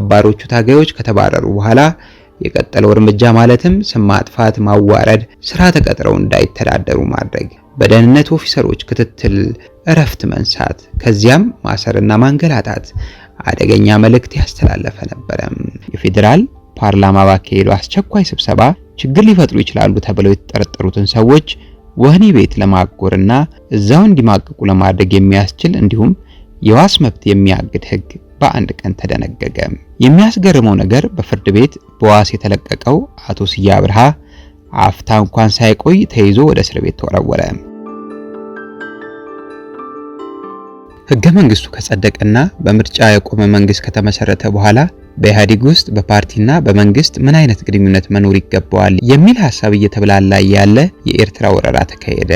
ነባሮቹ ታጋዮች ከተባረሩ በኋላ የቀጠለው እርምጃ ማለትም ስም ማጥፋት፣ ማዋረድ፣ ስራ ተቀጥረው እንዳይተዳደሩ ማድረግ፣ በደህንነት ኦፊሰሮች ክትትል እረፍት መንሳት፣ ከዚያም ማሰርና ማንገላታት አደገኛ መልእክት ያስተላለፈ ነበር። የፌዴራል ፓርላማ ባካሄደው አስቸኳይ ስብሰባ ችግር ሊፈጥሩ ይችላሉ ተብለው የተጠረጠሩትን ሰዎች ወህኒ ቤት ለማጎርና እዛው እንዲማቅቁ ለማድረግ የሚያስችል እንዲሁም የዋስ መብት የሚያግድ ህግ በአንድ ቀን ተደነገገ። የሚያስገርመው ነገር በፍርድ ቤት በዋስ የተለቀቀው አቶ ስዬ አብርሃ አፍታ እንኳን ሳይቆይ ተይዞ ወደ እስር ቤት ተወረወረ። ህገ መንግስቱ ከጸደቀና በምርጫ የቆመ መንግስት ከተመሰረተ በኋላ በኢህአዴግ ውስጥ በፓርቲና በመንግስት ምን አይነት ግንኙነት መኖር ይገባዋል የሚል ሐሳብ እየተብላላ ያለ የኤርትራ ወረራ ተካሄደ።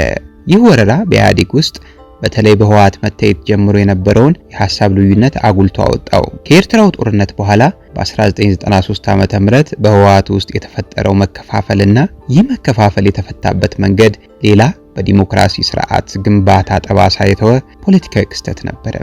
ይህ ወረራ በኢህአዴግ ውስጥ በተለይ በህወሓት መታየት ጀምሮ የነበረውን የሐሳብ ልዩነት አጉልቶ አወጣው። ከኤርትራው ጦርነት በኋላ በ1993 ዓ.ም በህወሓት ውስጥ የተፈጠረው መከፋፈልና ይህ መከፋፈል የተፈታበት መንገድ ሌላ በዲሞክራሲ ስርዓት ግንባታ ጠባሳ የተወ ፖለቲካዊ ክስተት ነበር።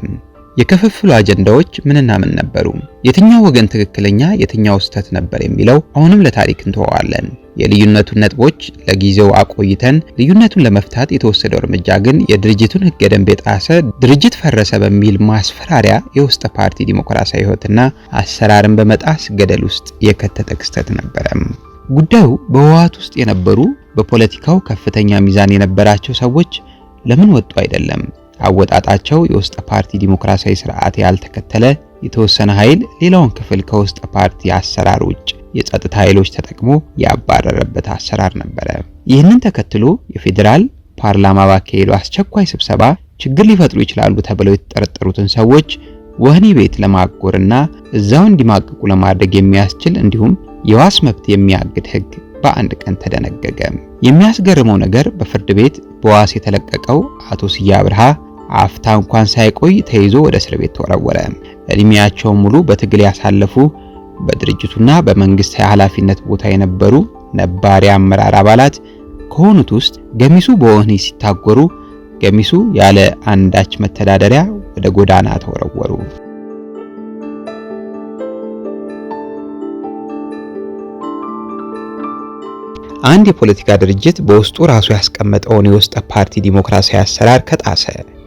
የክፍፍሉ አጀንዳዎች ምንና ምን ነበሩ? የትኛው ወገን ትክክለኛ የትኛው ስህተት ነበር የሚለው አሁንም ለታሪክ እንተዋለን። የልዩነቱን ነጥቦች ለጊዜው አቆይተን ልዩነቱን ለመፍታት የተወሰደው እርምጃ ግን የድርጅቱን ህገ ደንብ የጣሰ ድርጅት ፈረሰ በሚል ማስፈራሪያ የውስጥ ፓርቲ ዲሞክራሲያዊ ህይወትና አሰራርን በመጣስ ገደል ውስጥ የከተተ ክስተት ነበር። ጉዳዩ በህወሓት ውስጥ የነበሩ በፖለቲካው ከፍተኛ ሚዛን የነበራቸው ሰዎች ለምን ወጡ አይደለም። አወጣጣቸው የውስጥ ፓርቲ ዲሞክራሲያዊ ስርዓት ያልተከተለ የተወሰነ ኃይል ሌላውን ክፍል ከውስጥ ፓርቲ አሰራር ውጭ የጸጥታ ኃይሎች ተጠቅሞ ያባረረበት አሰራር ነበር። ይህንን ተከትሎ የፌዴራል ፓርላማ ባካሄደው አስቸኳይ ስብሰባ ችግር ሊፈጥሩ ይችላሉ ተብለው የተጠረጠሩትን ሰዎች ወህኒ ቤት ለማጎርና እዛው እንዲማቅቁ ለማድረግ የሚያስችል እንዲሁም የዋስ መብት የሚያግድ ህግ በአንድ ቀን ተደነገገ። የሚያስገርመው ነገር በፍርድ ቤት በዋስ የተለቀቀው አቶ ስዬ አብርሃ አፍታ እንኳን ሳይቆይ ተይዞ ወደ እስር ቤት ተወረወረ። እድሜያቸውን ሙሉ በትግል ያሳለፉ በድርጅቱና በመንግስት ኃላፊነት ቦታ የነበሩ ነባሪ አመራር አባላት ከሆኑት ውስጥ ገሚሱ በወህኒ ሲታጎሩ፣ ገሚሱ ያለ አንዳች መተዳደሪያ ወደ ጎዳና ተወረወሩ። አንድ የፖለቲካ ድርጅት በውስጡ ራሱ ያስቀመጠውን የውስጥ ፓርቲ ዲሞክራሲያዊ አሰራር ከጣሰ፣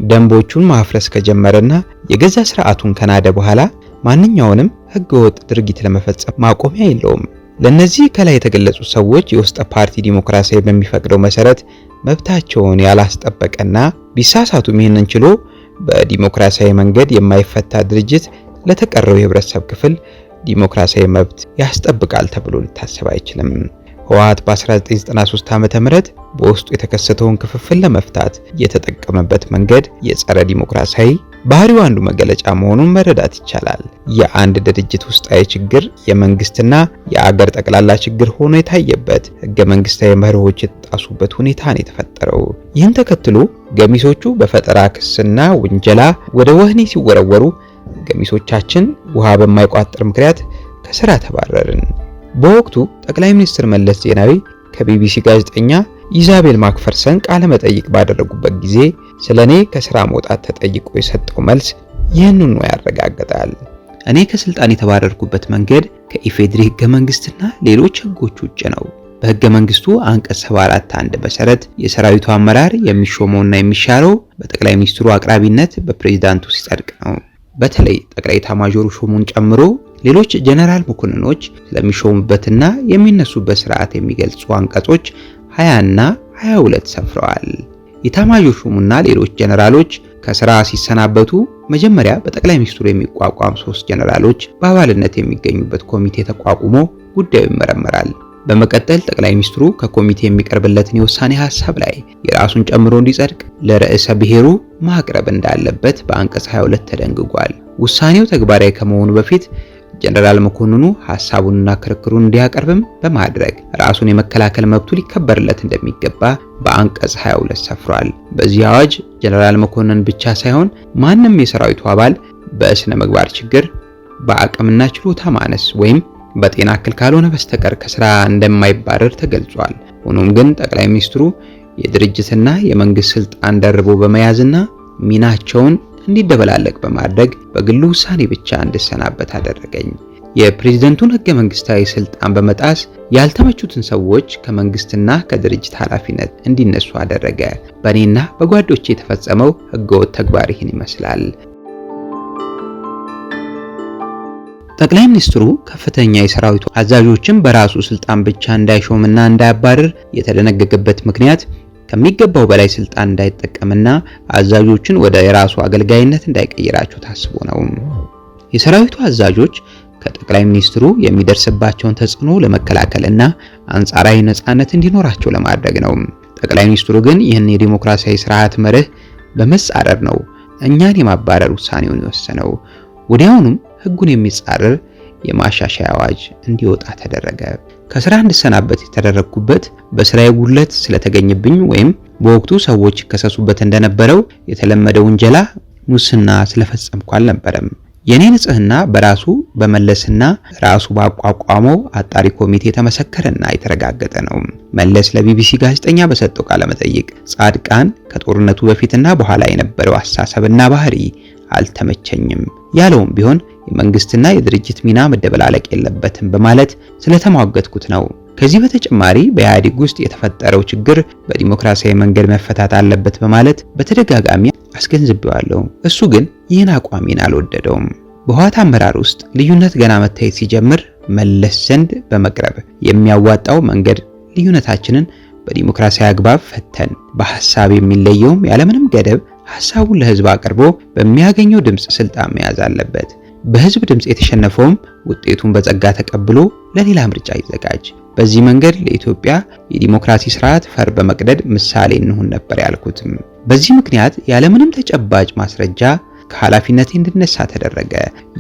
ደንቦቹን ማፍረስ ከጀመረና የገዛ ስርዓቱን ከናደ በኋላ ማንኛውንም ህገወጥ ድርጊት ለመፈጸም ማቆሚያ የለውም። ለነዚህ ከላይ የተገለጹ ሰዎች የውስጥ ፓርቲ ዲሞክራሲያዊ በሚፈቅደው መሰረት መብታቸውን ያላስጠበቀና ቢሳሳቱም ይህንን ችሎ በዲሞክራሲያዊ መንገድ የማይፈታ ድርጅት ለተቀረው የህብረተሰብ ክፍል ዲሞክራሲያዊ መብት ያስጠብቃል ተብሎ ሊታሰብ አይችልም። ህወሓት በ1993 ዓ.ም በውስጡ የተከሰተውን ክፍፍል ለመፍታት የተጠቀመበት መንገድ የጸረ ዲሞክራሲያዊ ባህሪው አንዱ መገለጫ መሆኑን መረዳት ይቻላል። የአንድ ድርጅት ውስጣዊ ችግር የመንግስትና የአገር ጠቅላላ ችግር ሆኖ የታየበት ህገ መንግስታዊ መርሆች የተጣሱበት ሁኔታ ነው የተፈጠረው። ይህን ተከትሎ ገሚሶቹ በፈጠራ ክስና ውንጀላ ወደ ወህኒ ሲወረወሩ፣ ገሚሶቻችን ውሃ በማይቋጥር ምክንያት ከስራ ተባረርን። በወቅቱ ጠቅላይ ሚኒስትር መለስ ዜናዊ ከቢቢሲ ጋዜጠኛ ኢዛቤል ማክፈርሰን ቃለ መጠይቅ ባደረጉበት ጊዜ ስለኔ ከስራ መውጣት ተጠይቆ የሰጠው መልስ ይህንን ነው ያረጋግጣል። እኔ ከስልጣን የተባረርኩበት መንገድ ከኢፌድሪ ህገ መንግስትና ሌሎች ህጎች ውጭ ነው። በህገ መንግስቱ አንቀጽ 74(1) መሰረት የሰራዊቱ አመራር የሚሾመውና የሚሻረው በጠቅላይ ሚኒስትሩ አቅራቢነት በፕሬዝዳንቱ ሲጸድቅ ነው። በተለይ ጠቅላይ ኤታማዦር ሹሙን ጨምሮ ሌሎች ጀነራል መኮንኖች ስለሚሾሙበትና የሚነሱበት ስርዓት የሚገልጹ አንቀጾች 20 እና 22 ሰፍረዋል። ኤታማዦር ሹሙና ሌሎች ጀነራሎች ከስራ ሲሰናበቱ መጀመሪያ በጠቅላይ ሚኒስትሩ የሚቋቋም 3 ጀነራሎች በአባልነት የሚገኙበት ኮሚቴ ተቋቁሞ ጉዳዩ ይመረመራል። በመቀጠል ጠቅላይ ሚኒስትሩ ከኮሚቴ የሚቀርብለትን የውሳኔ ሐሳብ ላይ የራሱን ጨምሮ እንዲጸድቅ ለርዕሰ ብሔሩ ማቅረብ እንዳለበት በአንቀጽ 22 ተደንግጓል። ውሳኔው ተግባራዊ ከመሆኑ በፊት ጀነራል መኮንኑ ሐሳቡንና ክርክሩን እንዲያቀርብም በማድረግ ራሱን የመከላከል መብቱ ሊከበርለት እንደሚገባ በአንቀጽ 22 ሰፍሯል። በዚህ አዋጅ ጀነራል መኮንን ብቻ ሳይሆን ማንም የሰራዊቱ አባል በስነ ምግባር ችግር፣ በአቅምና ችሎታ ማነስ ወይም በጤና እክል ካልሆነ በስተቀር ከስራ እንደማይባረር ተገልጿል። ሆኖም ግን ጠቅላይ ሚኒስትሩ የድርጅትና የመንግስት ስልጣን ደርቦ በመያዝና ሚናቸውን እንዲደበላለቅ በማድረግ በግሉ ውሳኔ ብቻ እንድሰናበት አደረገኝ። የፕሬዝደንቱን ህገ መንግስታዊ ስልጣን በመጣስ ያልተመቹትን ሰዎች ከመንግስትና ከድርጅት ኃላፊነት እንዲነሱ አደረገ። በእኔና በጓዶቼ የተፈጸመው ህገወጥ ተግባር ይህን ይመስላል። ጠቅላይ ሚኒስትሩ ከፍተኛ የሰራዊቱ አዛዦችን በራሱ ስልጣን ብቻ እንዳይሾምና እንዳያባርር የተደነገገበት ምክንያት ከሚገባው በላይ ስልጣን እንዳይጠቀምና አዛዦችን ወደ የራሱ አገልጋይነት እንዳይቀይራቸው ታስቦ ነው። የሰራዊቱ አዛዦች ከጠቅላይ ሚኒስትሩ የሚደርስባቸውን ተጽዕኖ ለመከላከልና አንጻራዊ ነፃነት እንዲኖራቸው ለማድረግ ነው። ጠቅላይ ሚኒስትሩ ግን ይህን የዲሞክራሲያዊ ስርዓት መርህ በመጻረር ነው እኛን የማባረር ውሳኔውን የወሰነው። ወዲያውኑም ህጉን የሚጻረር የማሻሻያ አዋጅ እንዲወጣ ተደረገ። ከስራ እንድሰናበት የተደረግኩበት በስራዬ ጉድለት ስለተገኘብኝ ወይም በወቅቱ ሰዎች ይከሰሱበት እንደነበረው የተለመደ ውንጀላ ሙስና ስለፈጸምኩ አልነበረም። የኔ ንጽህና በራሱ በመለስና ራሱ ባቋቋመው አጣሪ ኮሚቴ የተመሰከረና የተረጋገጠ ነው። መለስ ለቢቢሲ ጋዜጠኛ በሰጠው ቃለ መጠይቅ ጻድቃን ከጦርነቱ በፊትና በኋላ የነበረው አስተሳሰብና ባህሪ አልተመቸኝም ያለውም ቢሆን የመንግስትና የድርጅት ሚና መደበላለቅ የለበትም በማለት ስለተሟገትኩት ነው። ከዚህ በተጨማሪ በኢህአዴግ ውስጥ የተፈጠረው ችግር በዲሞክራሲያዊ መንገድ መፈታት አለበት በማለት በተደጋጋሚ አስገንዝቤዋለሁ። እሱ ግን ይህን አቋሜን አልወደደውም። በህወሓት አመራር ውስጥ ልዩነት ገና መታየት ሲጀምር መለስ ዘንድ በመቅረብ የሚያዋጣው መንገድ ልዩነታችንን በዲሞክራሲያዊ አግባብ ፈተን በሐሳብ የሚለየውም ያለምንም ገደብ ሐሳቡን ለህዝብ አቅርቦ በሚያገኘው ድምጽ ስልጣን መያዝ አለበት። በህዝብ ድምጽ የተሸነፈውም ውጤቱን በጸጋ ተቀብሎ ለሌላ ምርጫ ይዘጋጅ። በዚህ መንገድ ለኢትዮጵያ የዲሞክራሲ ስርዓት ፈር በመቅደድ ምሳሌ እንሁን ነበር ያልኩትም። በዚህ ምክንያት ያለምንም ተጨባጭ ማስረጃ ከኃላፊነት እንድነሳ ተደረገ።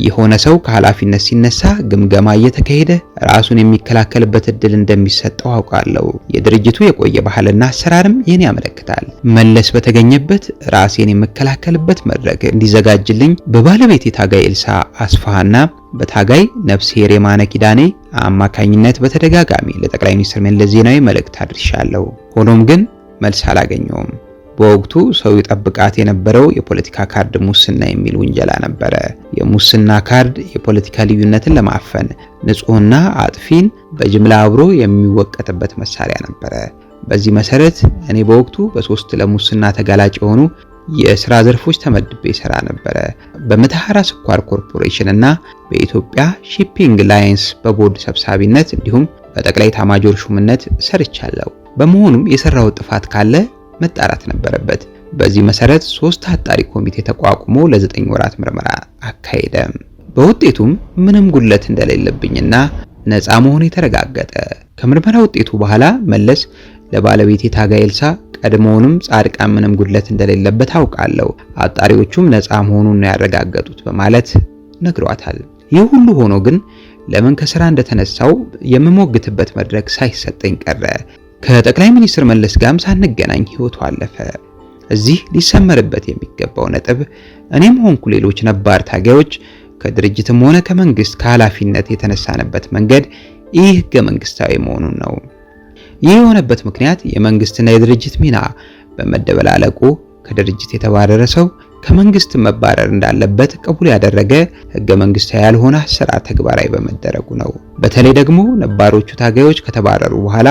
የሆነ ሰው ከኃላፊነት ሲነሳ ግምገማ እየተካሄደ ራሱን የሚከላከልበት እድል እንደሚሰጠው አውቃለሁ። የድርጅቱ የቆየ ባህልና አሰራርም ይህን ያመለክታል። መለስ በተገኘበት ራሴን የምከላከልበት መድረክ እንዲዘጋጅልኝ በባለቤት የታጋይ ኤልሳ አስፋሃና በታጋይ ነፍስሄር የማነ ኪዳኔ አማካኝነት በተደጋጋሚ ለጠቅላይ ሚኒስትር መለስ ዜናዊ መልእክት አድርሻለሁ። ሆኖም ግን መልስ አላገኘውም። በወቅቱ ሰው ይጠብቃት የነበረው የፖለቲካ ካርድ ሙስና የሚል ውንጀላ ነበረ። የሙስና ካርድ የፖለቲካ ልዩነትን ለማፈን ንጹህና አጥፊን በጅምላ አብሮ የሚወቀጥበት መሳሪያ ነበረ። በዚህ መሰረት እኔ በወቅቱ በሶስት ለሙስና ተጋላጭ የሆኑ የስራ ዘርፎች ተመድቤ ሰራ ነበረ። በመተሐራ ስኳር ኮርፖሬሽን እና በኢትዮጵያ ሺፒንግ ላይንስ በቦርድ ሰብሳቢነት እንዲሁም በጠቅላይ ኤታማዦር ሹምነት ሰርቻለሁ። በመሆኑም የሰራው ጥፋት ካለ መጣራት ነበረበት። በዚህ መሰረት 3 አጣሪ ኮሚቴ ተቋቁሞ ለ9 ወራት ምርመራ አካሄደ። በውጤቱም ምንም ጉድለት እንደሌለብኝና ነፃ መሆኑ የተረጋገጠ። ከምርመራ ውጤቱ በኋላ መለስ ለባለቤት የታጋይ ኤልሳ ቀድሞውንም ጻድቃን ምንም ጉድለት እንደሌለበት አውቃለሁ፣ አጣሪዎቹም ነፃ መሆኑን ያረጋገጡት በማለት ነግሯታል። ይህ ሁሉ ሆኖ ግን ለምን ከስራ እንደተነሳው የምሞግትበት መድረክ ሳይሰጠኝ ቀረ። ከጠቅላይ ሚኒስትር መለስ ጋርም ሳንገናኝ ህይወቱ አለፈ። እዚህ ሊሰመርበት የሚገባው ነጥብ እኔም ሆንኩ ሌሎች ነባር ታጋዮች ከድርጅትም ሆነ ከመንግስት ከኃላፊነት የተነሳንበት መንገድ ይህ ህገ መንግስታዊ መሆኑን ነው። ይህ የሆነበት ምክንያት የመንግስትና የድርጅት ሚና በመደበላለቁ ከድርጅት የተባረረ ሰው ከመንግስት መባረር እንዳለበት ቅቡል ያደረገ ህገ መንግስታዊ ያልሆነ አሰራር ተግባራዊ በመደረጉ ነው። በተለይ ደግሞ ነባሮቹ ታጋዮች ከተባረሩ በኋላ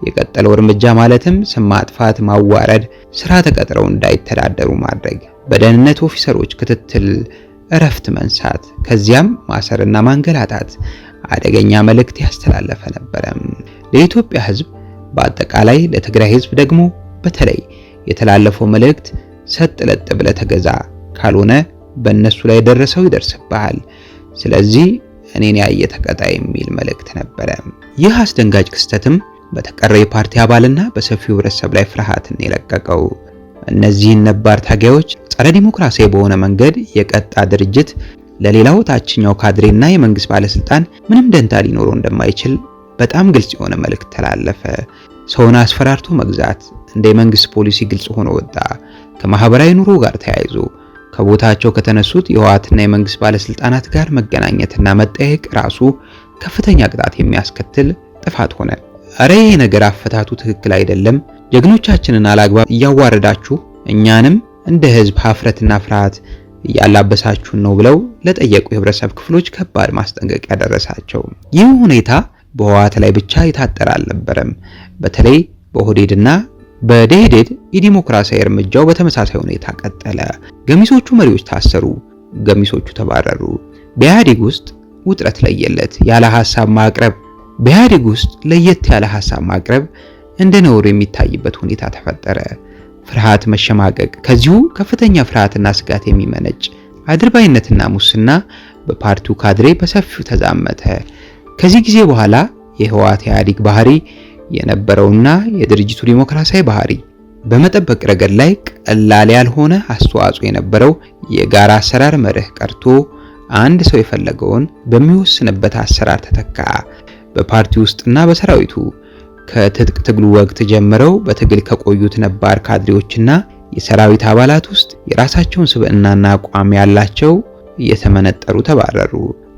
የቀጠለው እርምጃ ማለትም ስም ማጥፋት፣ ማዋረድ፣ ስራ ተቀጥረው እንዳይተዳደሩ ማድረግ፣ በደህንነት ኦፊሰሮች ክትትል እረፍት መንሳት፣ ከዚያም ማሰርና ማንገላታት አደገኛ መልእክት ያስተላለፈ ነበረ። ለኢትዮጵያ ህዝብ በአጠቃላይ ለትግራይ ህዝብ ደግሞ በተለይ የተላለፈው መልእክት ሰጥ ለጥ ብለህ ተገዛ፣ ካልሆነ በእነሱ ላይ ደረሰው ይደርስብሃል፣ ስለዚህ እኔን ያየ ተቀጣ የሚል መልእክት ነበረ። ይህ አስደንጋጭ ክስተትም በተቀረው የፓርቲ አባልና በሰፊው ህብረተሰብ ላይ ፍርሃትን የለቀቀው። እነዚህን ነባር ታጋዮች ጸረ ዲሞክራሲያዊ በሆነ መንገድ የቀጣ ድርጅት ለሌላው ታችኛው ካድሬና የመንግስት ባለስልጣን ምንም ደንታ ሊኖረው እንደማይችል በጣም ግልጽ የሆነ መልእክት ተላለፈ። ሰውን አስፈራርቶ መግዛት እንደ የመንግስት ፖሊሲ ግልጽ ሆኖ ወጣ። ከማህበራዊ ኑሮ ጋር ተያይዞ ከቦታቸው ከተነሱት የህወሓትና የመንግስት ባለስልጣናት ጋር መገናኘትና መጠየቅ ራሱ ከፍተኛ ቅጣት የሚያስከትል ጥፋት ሆነ። አረ ይሄ ነገር አፈታቱ ትክክል አይደለም፣ ጀግኖቻችንን አላግባብ እያዋረዳችሁ እኛንም እንደ ህዝብ ሀፍረትና ፍርሃት እያላበሳችሁን ነው ብለው ለጠየቁ የህብረተሰብ ክፍሎች ከባድ ማስጠንቀቂያ ደረሳቸው። ይህ ሁኔታ በህወሓት ላይ ብቻ የታጠረ አልነበረም። በተለይ በኦህዴድና በደኢህዴን የዲሞክራሲያዊ እርምጃው በተመሳሳይ ሁኔታ ቀጠለ። ገሚሶቹ መሪዎች ታሰሩ፣ ገሚሶቹ ተባረሩ። በኢህአዴግ ውስጥ ውጥረት ለየለት። ያለ ሐሳብ ማቅረብ በኢህአዴግ ውስጥ ለየት ያለ ሐሳብ ማቅረብ እንደ ነውር የሚታይበት ሁኔታ ተፈጠረ። ፍርሃት፣ መሸማቀቅ፣ ከዚሁ ከፍተኛ ፍርሃትና ስጋት የሚመነጭ አድርባይነትና ሙስና በፓርቲው ካድሬ በሰፊው ተዛመተ። ከዚህ ጊዜ በኋላ የህወሓት ኢህአዴግ ባህሪ የነበረውና የድርጅቱ ዲሞክራሲያዊ ባህሪ በመጠበቅ ረገድ ላይ ቀላል ያልሆነ አስተዋጽኦ የነበረው የጋራ አሰራር መርህ ቀርቶ አንድ ሰው የፈለገውን በሚወስንበት አሰራር ተተካ። በፓርቲ ውስጥና በሰራዊቱ ከትጥቅ ትግሉ ወቅት ጀምረው በትግል ከቆዩት ነባር ካድሬዎችና የሰራዊት አባላት ውስጥ የራሳቸውን ስብዕናና አቋም ያላቸው እየተመነጠሩ ተባረሩ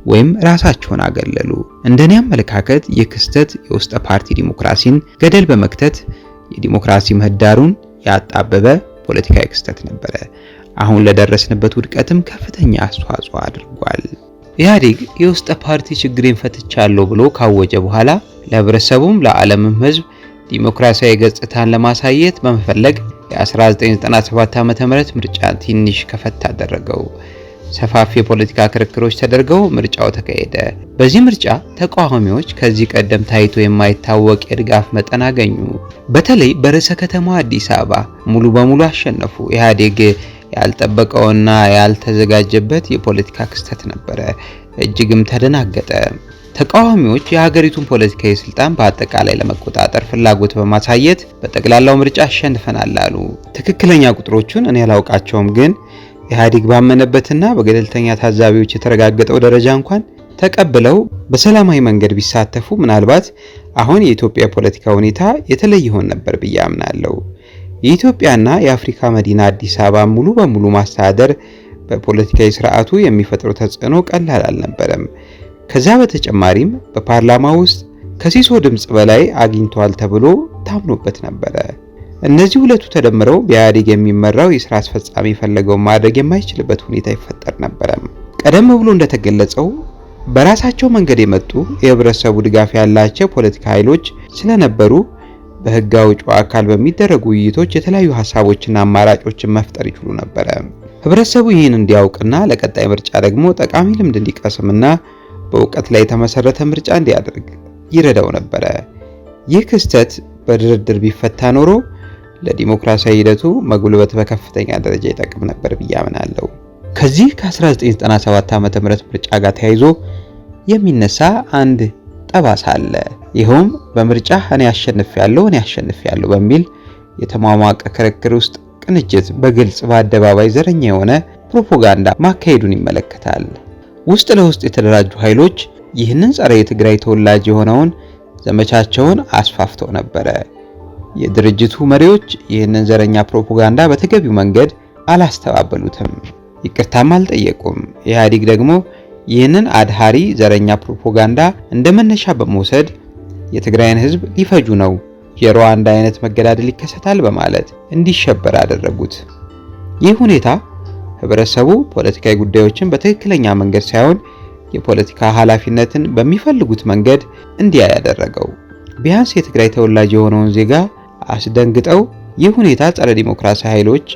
ወይም ራሳቸውን አገለሉ። እንደኔ አመለካከት ይህ ክስተት የውስጠ ፓርቲ ዲሞክራሲን ገደል በመክተት የዲሞክራሲ ምህዳሩን ያጣበበ ፖለቲካዊ ክስተት ነበረ። አሁን ለደረስንበት ውድቀትም ከፍተኛ አስተዋጽኦ አድርጓል። ኢህአዴግ የውስጠ ፓርቲ ችግሬን ፈትቻለሁ ብሎ ካወጀ በኋላ ለህብረተሰቡም ለዓለምም ህዝብ ዲሞክራሲያዊ ገጽታን ለማሳየት በመፈለግ የ1997 ዓ.ም ምርጫ ትንሽ ከፈት አደረገው። ሰፋፊ የፖለቲካ ክርክሮች ተደርገው ምርጫው ተካሄደ። በዚህ ምርጫ ተቃዋሚዎች ከዚህ ቀደም ታይቶ የማይታወቅ የድጋፍ መጠን አገኙ። በተለይ በርዕሰ ከተማዋ አዲስ አበባ ሙሉ በሙሉ አሸነፉ። ኢህአዴግ ያልጠበቀውና ያልተዘጋጀበት የፖለቲካ ክስተት ነበረ። እጅግም ተደናገጠ። ተቃዋሚዎች የሀገሪቱን ፖለቲካዊ ስልጣን በአጠቃላይ ለመቆጣጠር ፍላጎት በማሳየት በጠቅላላው ምርጫ አሸንፈናል አሉ። ትክክለኛ ቁጥሮቹን እኔ አላውቃቸውም፣ ግን ኢህአዴግ ባመነበትና በገለልተኛ ታዛቢዎች የተረጋገጠው ደረጃ እንኳን ተቀብለው በሰላማዊ መንገድ ቢሳተፉ ምናልባት አሁን የኢትዮጵያ ፖለቲካ ሁኔታ የተለየ ይሆን ነበር ብዬ አምናለሁ። የኢትዮጵያና የአፍሪካ መዲና አዲስ አበባ ሙሉ በሙሉ ማስተዳደር በፖለቲካዊ ስርዓቱ የሚፈጥረው ተጽዕኖ ቀላል አልነበረም። ከዛ በተጨማሪም በፓርላማ ውስጥ ከሲሶ ድምጽ በላይ አግኝቷል ተብሎ ታምኖበት ነበረ። እነዚህ ሁለቱ ተደምረው በኢህአዴግ የሚመራው የስራ አስፈጻሚ የፈለገውን ማድረግ የማይችልበት ሁኔታ ይፈጠር ነበረ። ቀደም ብሎ እንደተገለጸው በራሳቸው መንገድ የመጡ የህብረተሰቡ ድጋፍ ያላቸው ፖለቲካ ኃይሎች ስለነበሩ በህግ አውጪው አካል በሚደረጉ ውይይቶች የተለያዩ ሀሳቦችና አማራጮችን መፍጠር ይችሉ ነበረ። ህብረተሰቡ ይህን እንዲያውቅና ለቀጣይ ምርጫ ደግሞ ጠቃሚ ልምድ እንዲቀስምና በእውቀት ላይ የተመሰረተ ምርጫ እንዲያደርግ ይረዳው ነበረ። ይህ ክስተት በድርድር ቢፈታ ኖሮ ለዲሞክራሲያዊ ሂደቱ መጉልበት በከፍተኛ ደረጃ ይጠቅም ነበር ብዬ አምናለሁ። ከዚህ ከ1997 ዓ.ም ምርጫ ጋር ተያይዞ የሚነሳ አንድ ጠባሳ አለ። ይኸውም በምርጫ እኔ አሸንፌያለሁ በሚል የተሟሟቀ ክርክር ውስጥ ቅንጅት በግልጽ በአደባባይ ዘረኛ የሆነ ፕሮፓጋንዳ ማካሄዱን ይመለከታል። ውስጥ ለውስጥ የተደራጁ ኃይሎች ይህንን ጸረ የትግራይ ተወላጅ የሆነውን ዘመቻቸውን አስፋፍተው ነበረ። የድርጅቱ መሪዎች ይህንን ዘረኛ ፕሮፓጋንዳ በተገቢው መንገድ አላስተባበሉትም፣ ይቅርታም አልጠየቁም። ኢህአዴግ ደግሞ ይህንን አድሃሪ ዘረኛ ፕሮፓጋንዳ እንደመነሻ በመውሰድ የትግራይን ህዝብ ሊፈጁ ነው፣ የሩዋንዳ አይነት መገዳደል ይከሰታል በማለት እንዲሸበር አደረጉት። ይህ ሁኔታ ህብረተሰቡ ፖለቲካዊ ጉዳዮችን በትክክለኛ መንገድ ሳይሆን የፖለቲካ ኃላፊነትን በሚፈልጉት መንገድ እንዲያይ ያደረገው። ቢያንስ የትግራይ ተወላጅ የሆነውን ዜጋ አስደንግጠው ይህ ሁኔታ ጸረ ዲሞክራሲ ኃይሎች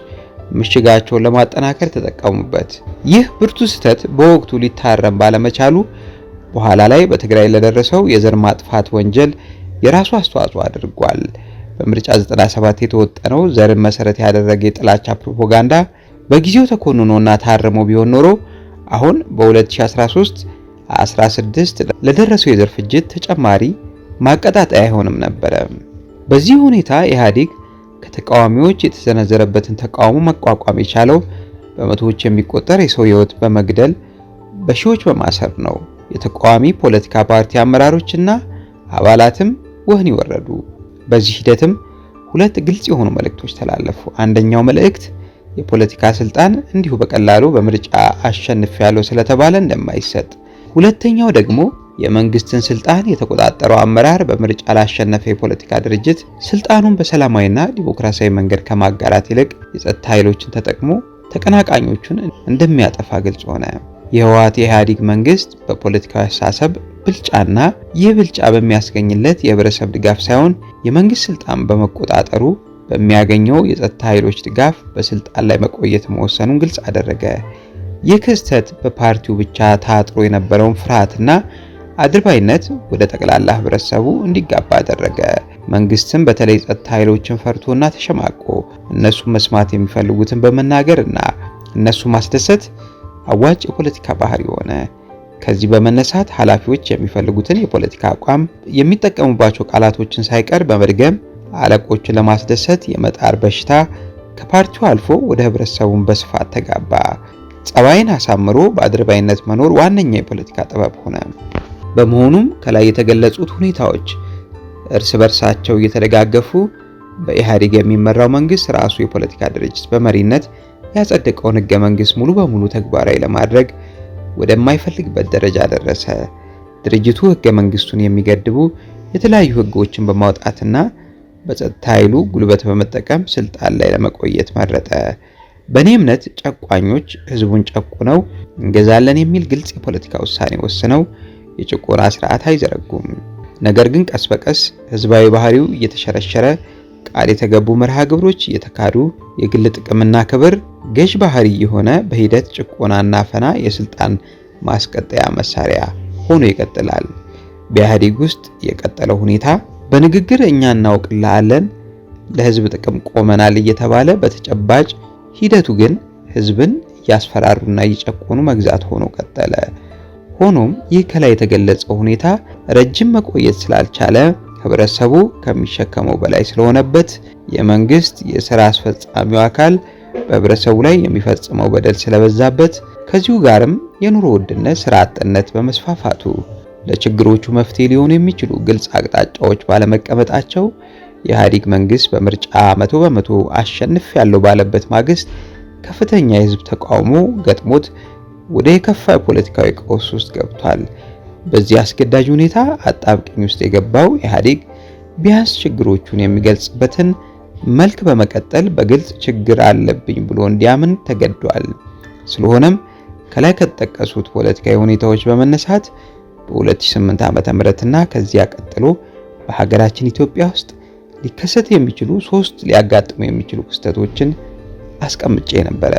ምሽጋቸውን ለማጠናከር ተጠቀሙበት። ይህ ብርቱ ስህተት በወቅቱ ሊታረም ባለመቻሉ በኋላ ላይ በትግራይ ለደረሰው የዘር ማጥፋት ወንጀል የራሱ አስተዋጽኦ አድርጓል። በምርጫ 97 የተወጠነው ዘርን መሰረት ያደረገ የጥላቻ ፕሮፓጋንዳ በጊዜው ተኮንኖና ታርሞ ቢሆን ኖሮ አሁን በ2013 16 ለደረሰው የዘር ፍጅት ተጨማሪ ማቀጣጣያ አይሆንም ነበር። በዚህ ሁኔታ ኢህአዴግ ከተቃዋሚዎች የተሰነዘረበትን ተቃውሞ መቋቋም የቻለው በመቶዎች የሚቆጠር የሰው ህይወት በመግደል በሺዎች በማሰር ነው። የተቃዋሚ ፖለቲካ ፓርቲ አመራሮችና አባላትም ወህኒ ወረዱ። በዚህ ሂደትም ሁለት ግልጽ የሆኑ መልእክቶች ተላለፉ። አንደኛው መልእክት የፖለቲካ ስልጣን እንዲሁ በቀላሉ በምርጫ አሸንፊያለሁ ስለተባለ እንደማይሰጥ፣ ሁለተኛው ደግሞ የመንግስትን ስልጣን የተቆጣጠረው አመራር በምርጫ ላሸነፈ የፖለቲካ ድርጅት ስልጣኑን በሰላማዊና ዲሞክራሲያዊ መንገድ ከማጋራት ይልቅ የጸጥታ ኃይሎችን ተጠቅሞ ተቀናቃኞቹን እንደሚያጠፋ ግልጽ ሆነ። የህወሓት የኢህአዴግ መንግስት በፖለቲካዊ አስተሳሰብ ብልጫና ይህ ብልጫ በሚያስገኝለት የህብረተሰብ ድጋፍ ሳይሆን የመንግስት ስልጣን በመቆጣጠሩ በሚያገኘው የጸጥታ ኃይሎች ድጋፍ በስልጣን ላይ መቆየት መወሰኑን ግልጽ አደረገ። ይህ ክስተት በፓርቲው ብቻ ታጥሮ የነበረውን ፍርሃትና አድርባይነት ወደ ጠቅላላ ህብረተሰቡ እንዲጋባ አደረገ። መንግስትም በተለይ ጸጥታ ኃይሎችን ፈርቶና ተሸማቆ እነሱ መስማት የሚፈልጉትን በመናገርና እነሱ ማስደሰት አዋጭ የፖለቲካ ባህሪ ሆነ። ከዚህ በመነሳት ኃላፊዎች የሚፈልጉትን የፖለቲካ አቋም የሚጠቀሙባቸው ቃላቶችን ሳይቀር በመድገም አለቆችን ለማስደሰት የመጣር በሽታ ከፓርቲው አልፎ ወደ ህብረተሰቡን በስፋት ተጋባ። ጸባይን አሳምሮ በአድርባይነት መኖር ዋነኛ የፖለቲካ ጥበብ ሆነ። በመሆኑም ከላይ የተገለጹት ሁኔታዎች እርስ በርሳቸው እየተደጋገፉ በኢህአዴግ የሚመራው መንግስት ራሱ የፖለቲካ ድርጅት በመሪነት ያጸደቀውን ህገ መንግስት ሙሉ በሙሉ ተግባራዊ ለማድረግ ወደማይፈልግበት ደረጃ ደረሰ። ድርጅቱ ህገ መንግስቱን የሚገድቡ የተለያዩ ህጎችን በማውጣትና በጸጥታ ኃይሉ ጉልበት በመጠቀም ስልጣን ላይ ለመቆየት መረጠ። በእኔ እምነት ጨቋኞች ህዝቡን ጨቁነው እንገዛለን የሚል ግልጽ የፖለቲካ ውሳኔ ወስነው የጭቆና ስርዓት አይዘረጉም። ነገር ግን ቀስ በቀስ ህዝባዊ ባህሪው እየተሸረሸረ ቃል የተገቡ መርሃ ግብሮች እየተካዱ የግል ጥቅምና ክብር ገዥ ባህሪ የሆነ በሂደት ጭቆናና አፈና የስልጣን ማስቀጠያ መሳሪያ ሆኖ ይቀጥላል። በኢህአዴግ ውስጥ የቀጠለው ሁኔታ በንግግር እኛ እናውቅልሃለን፣ ለህዝብ ጥቅም ቆመናል እየተባለ በተጨባጭ ሂደቱ ግን ህዝብን እያስፈራሩና እየጨቆኑ መግዛት ሆኖ ቀጠለ። ሆኖም ይህ ከላይ የተገለጸው ሁኔታ ረጅም መቆየት ስላልቻለ ህብረተሰቡ ከሚሸከመው በላይ ስለሆነበት የመንግስት የሥራ አስፈጻሚው አካል በህብረተሰቡ ላይ የሚፈጽመው በደል ስለበዛበት ከዚሁ ጋርም የኑሮ ውድነት፣ ስራ አጥነት በመስፋፋቱ ለችግሮቹ መፍትሄ ሊሆኑ የሚችሉ ግልጽ አቅጣጫዎች ባለመቀመጣቸው የኢህአዴግ መንግስት በምርጫ 100% አሸንፍ ያለው ባለበት ማግስት ከፍተኛ የህዝብ ተቃውሞ ገጥሞት ወደ የከፋ ፖለቲካዊ ቀውስ ውስጥ ገብቷል። በዚህ አስገዳጅ ሁኔታ አጣብቂኝ ውስጥ የገባው ኢህአዴግ ቢያንስ ችግሮቹን የሚገልጽበትን መልክ በመቀጠል በግልጽ ችግር አለብኝ ብሎ እንዲያምን ተገዷል። ስለሆነም ከላይ ከተጠቀሱት ፖለቲካዊ ሁኔታዎች በመነሳት በ2008 ዓ.ም እና ከዚያ ቀጥሎ በሀገራችን ኢትዮጵያ ውስጥ ሊከሰት የሚችሉ 3 ሊያጋጥሙ የሚችሉ ክስተቶችን አስቀምጬ ነበረ።